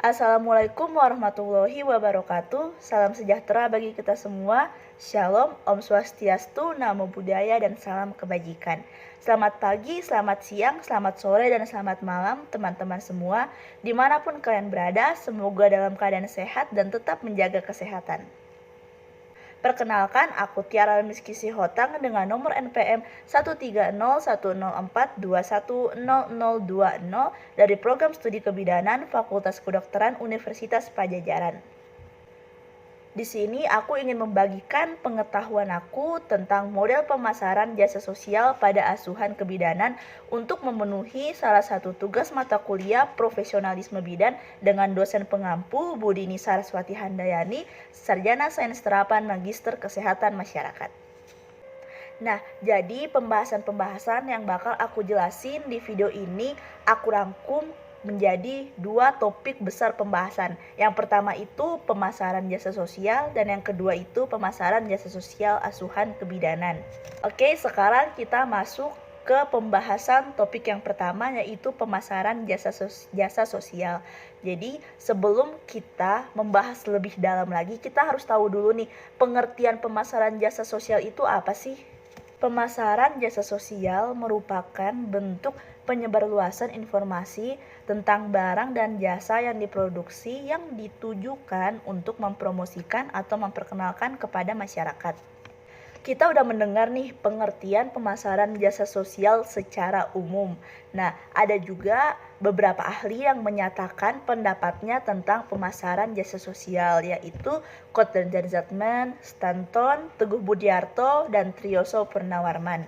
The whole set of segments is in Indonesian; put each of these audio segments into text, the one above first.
Assalamualaikum warahmatullahi wabarakatuh. Salam sejahtera bagi kita semua. Shalom, Om Swastiastu, Namo Buddhaya, dan salam kebajikan. Selamat pagi, selamat siang, selamat sore, dan selamat malam teman-teman semua. Dimanapun kalian berada, semoga dalam keadaan sehat dan tetap menjaga kesehatan. Perkenalkan, aku Tiara Miski Sihotang dengan nomor NPM 1301042100020 dari Program Studi Kebidanan Fakultas Kedokteran Universitas Padjadjaran. Di sini aku ingin membagikan pengetahuan aku tentang model pemasaran jasa sosial pada asuhan kebidanan untuk memenuhi salah satu tugas mata kuliah profesionalisme bidan dengan dosen pengampu Budini Saraswati Handayani, Sarjana Sains Terapan Magister Kesehatan Masyarakat. Nah, jadi pembahasan-pembahasan yang bakal aku jelasin di video ini aku rangkum menjadi dua topik besar pembahasan. Yang pertama itu pemasaran jasa sosial dan yang kedua itu pemasaran jasa sosial asuhan kebidanan. Oke, sekarang kita masuk ke pembahasan topik yang pertama yaitu pemasaran jasa sosial. Jadi sebelum kita membahas lebih dalam lagi, kita harus tahu dulu nih pengertian pemasaran jasa sosial itu apa sih? Pemasaran jasa sosial merupakan bentuk penyebarluasan informasi tentang barang dan jasa yang diproduksi yang ditujukan untuk mempromosikan atau memperkenalkan kepada masyarakat. Kita udah mendengar nih pengertian pemasaran jasa sosial secara umum. Nah, ada juga beberapa ahli yang menyatakan pendapatnya tentang pemasaran jasa sosial, yaitu Kotler dan Zatman, Stanton, Teguh Budiarto, dan Triyoso Purnawarman.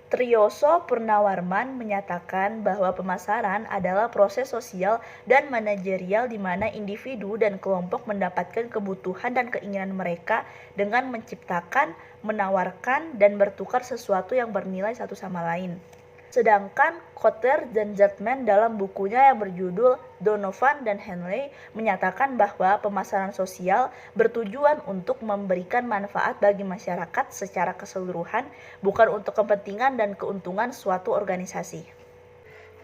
Triyoso Purnawarman menyatakan bahwa pemasaran adalah proses sosial dan manajerial di mana individu dan kelompok mendapatkan kebutuhan dan keinginan mereka dengan menciptakan, menawarkan, dan bertukar sesuatu yang bernilai satu sama lain. Sedangkan Kotler dan Zatman dalam bukunya yang berjudul Donovan dan Henley menyatakan bahwa pemasaran sosial bertujuan untuk memberikan manfaat bagi masyarakat secara keseluruhan, bukan untuk kepentingan dan keuntungan suatu organisasi.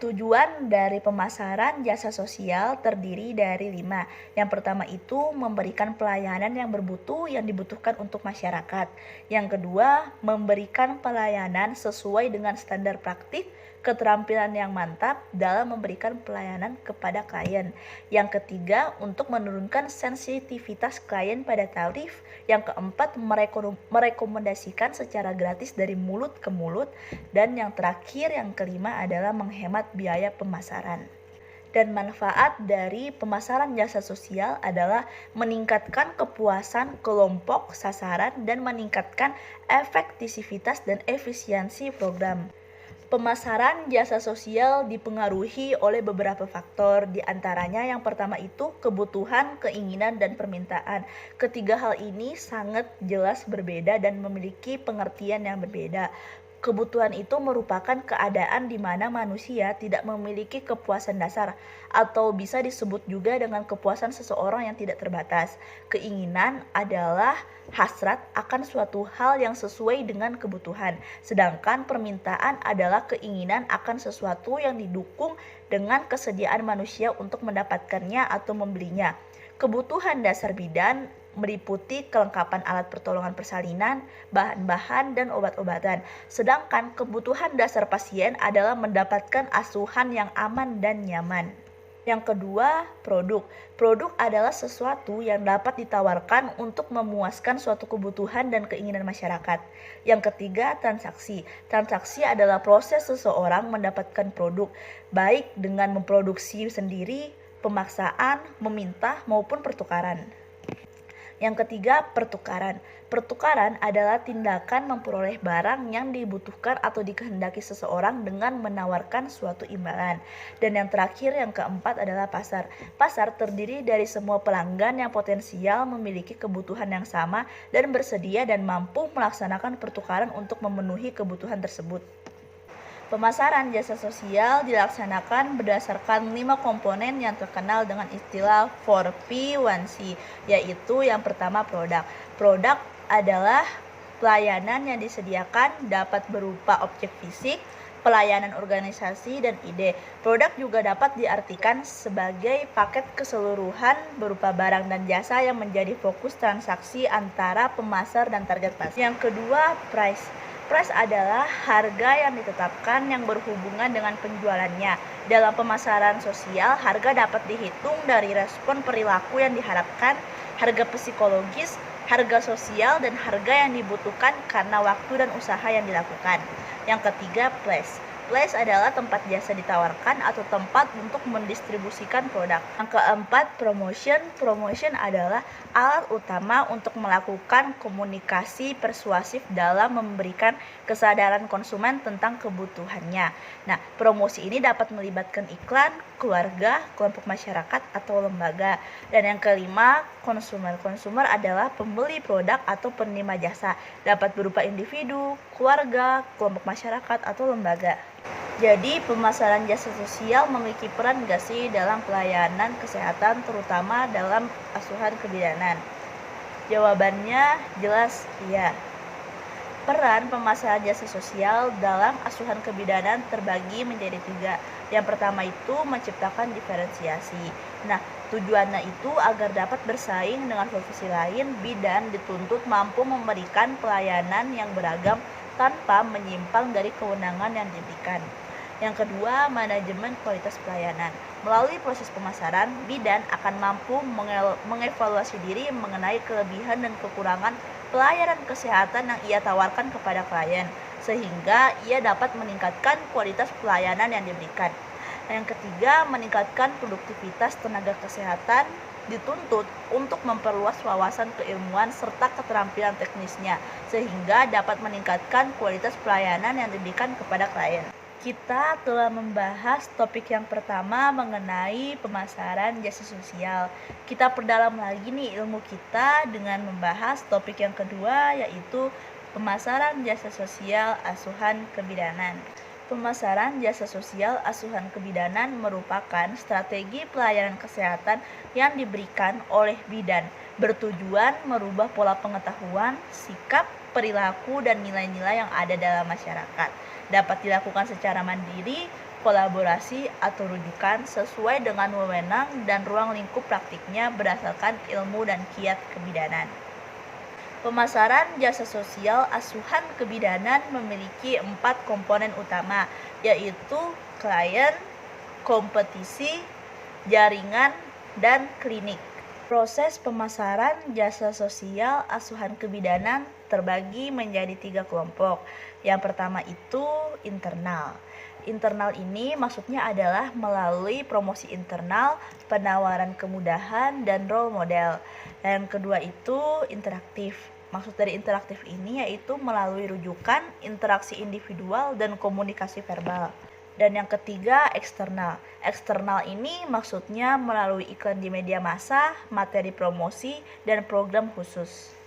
Tujuan dari pemasaran jasa sosial terdiri dari 5. Yang pertama itu memberikan pelayanan yang bermutu yang dibutuhkan untuk masyarakat. Yang kedua, memberikan pelayanan sesuai dengan standar praktik, keterampilan yang mantap dalam memberikan pelayanan kepada klien. Yang ketiga, untuk menurunkan sensitivitas klien pada tarif. Yang keempat, merekomendasikan secara gratis dari mulut ke mulut. Dan yang terakhir, yang kelima adalah menghemat biaya pemasaran. Dan manfaat dari pemasaran jasa sosial adalah meningkatkan kepuasan kelompok sasaran dan meningkatkan efektivitas dan efisiensi program. Pemasaran jasa sosial dipengaruhi oleh beberapa faktor, di antaranya yang pertama itu kebutuhan, keinginan, dan permintaan. Ketiga hal ini sangat jelas berbeda dan memiliki pengertian yang berbeda. Kebutuhan itu merupakan keadaan di mana manusia tidak memiliki kepuasan dasar, atau bisa disebut juga dengan kepuasan seseorang yang tidak terbatas. Keinginan adalah hasrat akan suatu hal yang sesuai dengan kebutuhan, sedangkan permintaan adalah keinginan akan sesuatu yang didukung dengan kesediaan manusia untuk mendapatkannya atau membelinya. Kebutuhan dasar bidan meliputi kelengkapan alat pertolongan persalinan, bahan-bahan, dan obat-obatan. Sedangkan kebutuhan dasar pasien adalah mendapatkan asuhan yang aman dan nyaman. Yang kedua, produk. Produk adalah sesuatu yang dapat ditawarkan untuk memuaskan suatu kebutuhan dan keinginan masyarakat. Yang ketiga, transaksi. Transaksi adalah proses seseorang mendapatkan produk, baik dengan memproduksi sendiri, pemaksaan, meminta, maupun pertukaran. Yang ketiga, pertukaran. Pertukaran adalah tindakan memperoleh barang yang dibutuhkan atau dikehendaki seseorang dengan menawarkan suatu imbalan. Dan yang terakhir, yang keempat adalah pasar. Pasar terdiri dari semua pelanggan yang potensial memiliki kebutuhan yang sama dan bersedia dan mampu melaksanakan pertukaran untuk memenuhi kebutuhan tersebut. Pemasaran jasa sosial dilaksanakan berdasarkan 5 komponen yang terkenal dengan istilah 4P1C, yaitu yang pertama produk. Produk adalah pelayanan yang disediakan dapat berupa objek fisik, pelayanan organisasi, dan ide. Produk juga dapat diartikan sebagai paket keseluruhan berupa barang dan jasa yang menjadi fokus transaksi antara pemasar dan target pasar. Yang kedua, price. Price adalah harga yang ditetapkan yang berhubungan dengan penjualannya. Dalam pemasaran sosial, harga dapat dihitung dari respon perilaku yang diharapkan, harga psikologis, harga sosial, dan harga yang dibutuhkan karena waktu dan usaha yang dilakukan. Yang ketiga, place. Place adalah tempat jasa ditawarkan atau tempat untuk mendistribusikan produk. Yang keempat, promotion. Promotion adalah alat utama untuk melakukan komunikasi persuasif dalam memberikan kesadaran konsumen tentang kebutuhannya. Nah, promosi ini dapat melibatkan iklan, keluarga, kelompok masyarakat, atau lembaga. Dan yang kelima, konsumer. Konsumer adalah pembeli produk atau penerima jasa. Dapat berupa individu, keluarga, kelompok masyarakat, atau lembaga. Jadi pemasaran jasa sosial memiliki peran nggak sih dalam pelayanan kesehatan, terutama dalam asuhan kebidanan? Jawabannya jelas iya. Peran pemasaran jasa sosial dalam asuhan kebidanan terbagi menjadi 3. Yang pertama itu menciptakan diferensiasi. Nah, tujuannya itu agar dapat bersaing dengan profesi lain, bidan dituntut mampu memberikan pelayanan yang beragam tanpa menyimpang dari kewenangan yang diberikan. Yang kedua, manajemen kualitas pelayanan. Melalui proses pemasaran, bidan akan mampu mengevaluasi diri mengenai kelebihan dan kekurangan pelayanan kesehatan yang ia tawarkan kepada klien, sehingga ia dapat meningkatkan kualitas pelayanan yang diberikan. Yang ketiga, meningkatkan produktivitas tenaga kesehatan dituntut untuk memperluas wawasan keilmuan serta keterampilan teknisnya, sehingga dapat meningkatkan kualitas pelayanan yang diberikan kepada klien. Kita telah membahas topik yang pertama mengenai pemasaran jasa sosial. Kita perdalam lagi nih ilmu kita dengan membahas topik yang kedua, yaitu pemasaran jasa sosial asuhan kebidanan. Pemasaran jasa sosial asuhan kebidanan merupakan strategi pelayanan kesehatan yang diberikan oleh bidan, bertujuan merubah pola pengetahuan, sikap, perilaku, dan nilai-nilai yang ada dalam masyarakat. Dapat dilakukan secara mandiri, kolaborasi, atau rujukan sesuai dengan wewenang dan ruang lingkup praktiknya berdasarkan ilmu dan kiat kebidanan. Pemasaran jasa sosial asuhan kebidanan memiliki 4 komponen utama, yaitu klien, kompetisi, jaringan, dan klinik. Proses pemasaran jasa sosial asuhan kebidanan terbagi menjadi 3 kelompok. Yang pertama itu internal. Internal ini maksudnya adalah melalui promosi internal, penawaran kemudahan, dan role model. Yang kedua itu interaktif. Maksud dari interaktif ini yaitu melalui rujukan, interaksi individual, dan komunikasi verbal. Dan yang ketiga, eksternal. Eksternal ini maksudnya melalui iklan di media massa, materi promosi, dan program khusus.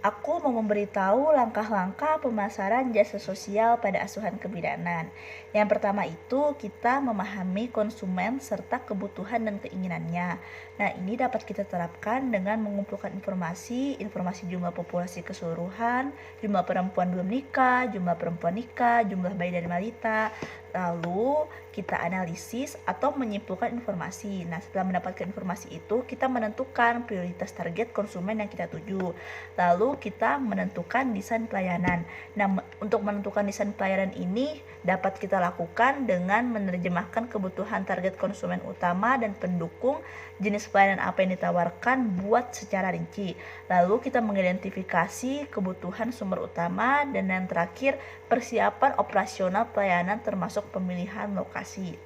Aku mau memberitahu langkah-langkah pemasaran jasa sosial pada asuhan kebidanan. Yang pertama itu kita memahami konsumen serta kebutuhan dan keinginannya. Nah, ini dapat kita terapkan dengan mengumpulkan informasi jumlah populasi keseluruhan, jumlah perempuan belum nikah, jumlah perempuan nikah, jumlah bayi dan balita. Lalu kita analisis atau menyimpulkan informasi. Nah, setelah mendapatkan informasi itu, kita menentukan prioritas target konsumen yang kita tuju. Lalu kita menentukan desain pelayanan. Nah, untuk menentukan desain pelayanan ini dapat kita lakukan dengan menerjemahkan kebutuhan target konsumen utama dan pendukung, jenis pelayanan apa yang ditawarkan buat secara rinci. Lalu kita mengidentifikasi kebutuhan sumber utama, dan yang terakhir persiapan operasional pelayanan termasuk pemilihan lokasi.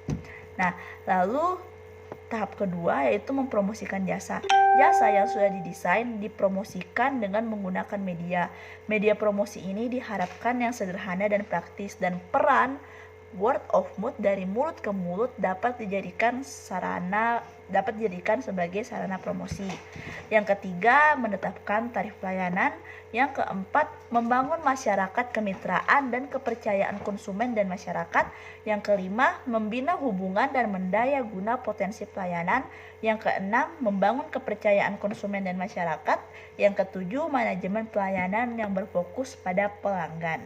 Nah, lalu tahap kedua yaitu mempromosikan jasa. Jasa yang sudah didesain dipromosikan dengan menggunakan media. Media promosi ini diharapkan yang sederhana dan praktis, dan peran word of mouth dari mulut ke mulut dapat dijadikan sebagai sarana promosi. Yang ketiga, menetapkan tarif pelayanan. Yang keempat, membangun masyarakat kemitraan dan kepercayaan konsumen dan masyarakat. Yang kelima, membina hubungan dan mendaya guna potensi pelayanan. Yang keenam, membangun kepercayaan konsumen dan masyarakat. Yang ketujuh, manajemen pelayanan yang berfokus pada pelanggan.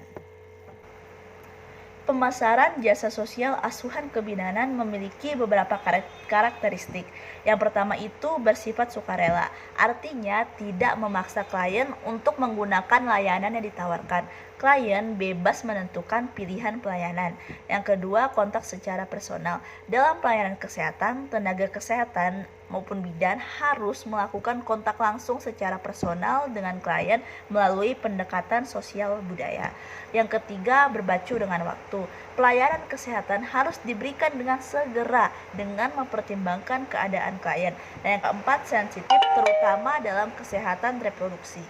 Pemasaran jasa sosial asuhan kebidanan memiliki beberapa karakteristik. Yang pertama itu bersifat sukarela, artinya tidak memaksa klien untuk menggunakan layanan yang ditawarkan. Klien bebas menentukan pilihan pelayanan. Yang kedua, kontak secara personal. Dalam pelayanan kesehatan, tenaga kesehatan maupun bidan harus melakukan kontak langsung secara personal dengan klien melalui pendekatan sosial budaya. Yang ketiga, berbacu dengan waktu. Pelayanan kesehatan harus diberikan dengan segera dengan mempertimbangkan keadaan klien. Dan yang keempat, sensitif terutama dalam kesehatan reproduksi.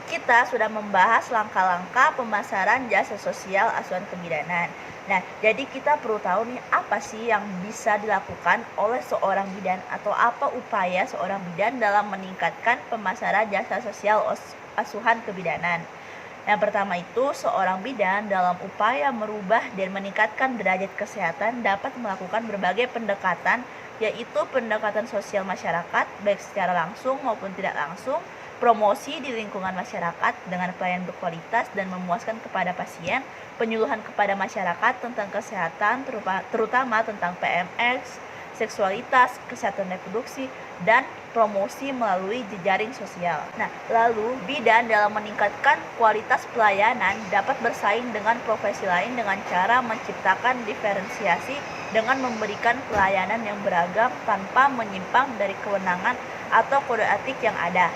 Kita sudah membahas langkah-langkah pemasaran jasa sosial asuhan kebidanan. Nah, jadi kita perlu tahu nih apa sih yang bisa dilakukan oleh seorang bidan atau apa upaya seorang bidan dalam meningkatkan pemasaran jasa sosial asuhan kebidanan. Yang pertama itu, seorang bidan dalam upaya merubah dan meningkatkan derajat kesehatan dapat melakukan berbagai pendekatan, yaitu pendekatan sosial masyarakat, baik secara langsung maupun tidak langsung, promosi di lingkungan masyarakat dengan pelayanan berkualitas dan memuaskan kepada pasien, penyuluhan kepada masyarakat tentang kesehatan, terutama tentang PMS, seksualitas, kesehatan reproduksi, dan promosi melalui jejaring sosial. Nah, lalu bidan dalam meningkatkan kualitas pelayanan dapat bersaing dengan profesi lain dengan cara menciptakan diferensiasi dengan memberikan pelayanan yang beragam tanpa menyimpang dari kewenangan atau kode etik yang ada.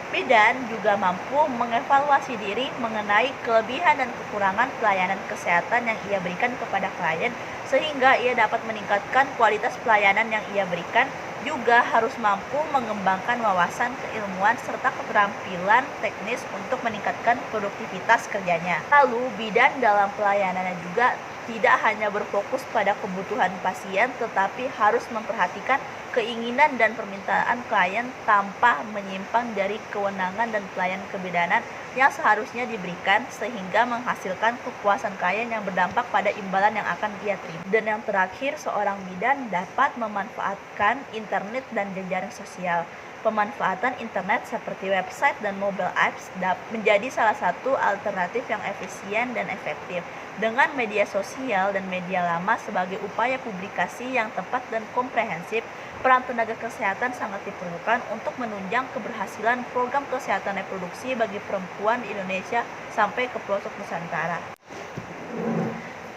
Bidan juga mampu mengevaluasi diri mengenai kelebihan dan kekurangan pelayanan kesehatan yang ia berikan kepada klien, sehingga ia dapat meningkatkan kualitas pelayanan yang ia berikan. Juga harus mampu mengembangkan wawasan keilmuan serta keterampilan teknis untuk meningkatkan produktivitas kerjanya. Lalu, bidan dalam pelayanannya juga tidak hanya berfokus pada kebutuhan pasien, tetapi harus memperhatikan keinginan dan permintaan klien tanpa menyimpang dari kewenangan dan pelayanan kebidanan yang seharusnya diberikan, sehingga menghasilkan kepuasan klien yang berdampak pada imbalan yang akan ia terima. Dan yang terakhir, seorang bidan dapat memanfaatkan internet dan jejaring sosial. Pemanfaatan internet seperti website dan mobile apps menjadi salah satu alternatif yang efisien dan efektif. Dengan media sosial dan media lama sebagai upaya publikasi yang tepat dan komprehensif, peran tenaga kesehatan sangat diperlukan untuk menunjang keberhasilan program kesehatan reproduksi bagi perempuan di Indonesia sampai ke pelosok Nusantara.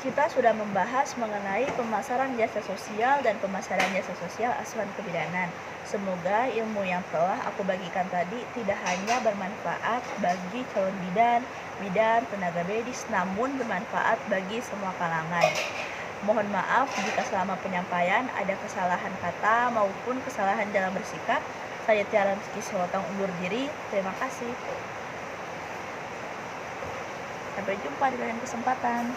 Kita sudah membahas mengenai pemasaran jasa sosial dan pemasaran jasa sosial asuhan kebidanan. Semoga ilmu yang telah aku bagikan tadi tidak hanya bermanfaat bagi calon bidan, tenaga medis, namun bermanfaat bagi semua kalangan. Mohon maaf jika selama penyampaian ada kesalahan kata maupun kesalahan dalam bersikap. Saya Tiara Rizky Sewotang undur diri. Terima kasih. Sampai jumpa di lain kesempatan.